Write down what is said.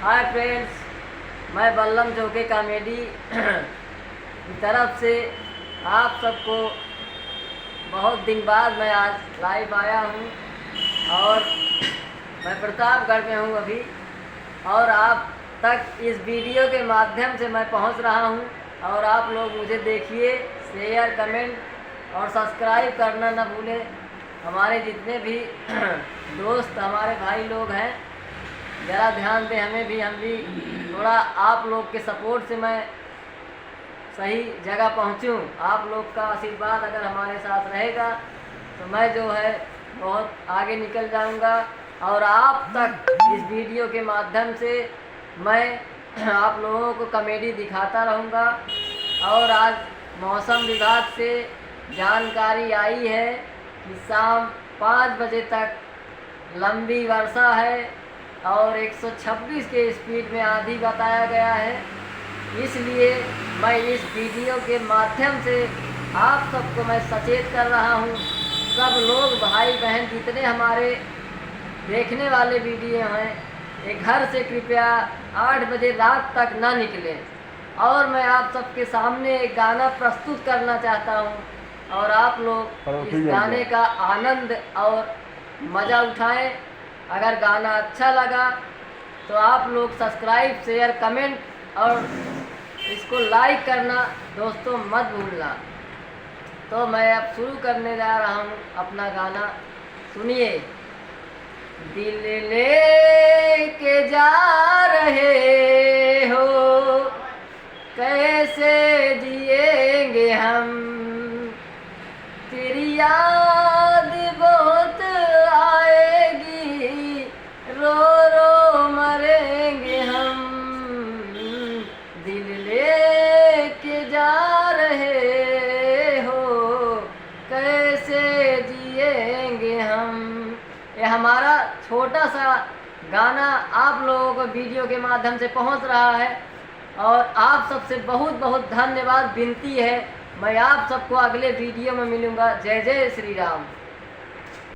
Hi friends, मैं बल्लम चौके comedy की तरफ से आप सबको बहुत दिन बाद मैं आज लाइव आया हूँ और मैं प्रतापगढ़ में हूँ अभी। और आप तक इस वीडियो के माध्यम से मैं पहुँच रहा हूँ और आप लोग मुझे देखिए, शेयर, कमेंट और सब्सक्राइब करना न भूलें। हमारे जितने भी दोस्त, हमारे भाई लोग हैं, ज़रा ध्यान दें हमें भी। हम भी थोड़ा आप लोग के सपोर्ट से मैं सही जगह पहुंचूं। आप लोग का आशीर्वाद अगर हमारे साथ रहेगा तो मैं जो है बहुत आगे निकल जाऊंगा और आप तक इस वीडियो के माध्यम से मैं आप लोगों को कॉमेडी दिखाता रहूंगा। और आज मौसम विभाग से जानकारी आई है कि शाम 5 बजे तक लंबी वर्षा है और 126 के स्पीड में आंधी बताया गया है। इसलिए मैं इस वीडियो के माध्यम से आप सबको मैं सचेत कर रहा हूँ। सब लोग, भाई बहन, जितने हमारे देखने वाले वीडियो हैं, एक घर से कृपया 8 बजे रात तक ना निकलें। और मैं आप सबके सामने एक गाना प्रस्तुत करना चाहता हूँ और आप लोग इस गाने का आनंद और मज़ा उठाएं। अगर गाना अच्छा लगा तो आप लोग सब्सक्राइब, शेयर, कमेंट और इसको लाइक करना दोस्तों मत भूलना। तो मैं अब शुरू करने जा रहा हूँ अपना गाना, सुनिए। दिल ले के जा रहे हो, कैसे जिएंगे हम, तेरी याद बहुत आएगी, रो रो मरेंगे हम। दिल ले के जा रहे हो, कैसे जिएंगे हम। ये हमारा छोटा सा गाना आप लोगों को वीडियो के माध्यम से पहुंच रहा है और आप सबसे बहुत बहुत धन्यवाद। विनती है, मैं आप सबको अगले वीडियो में मिलूँगा। जय जय श्री राम।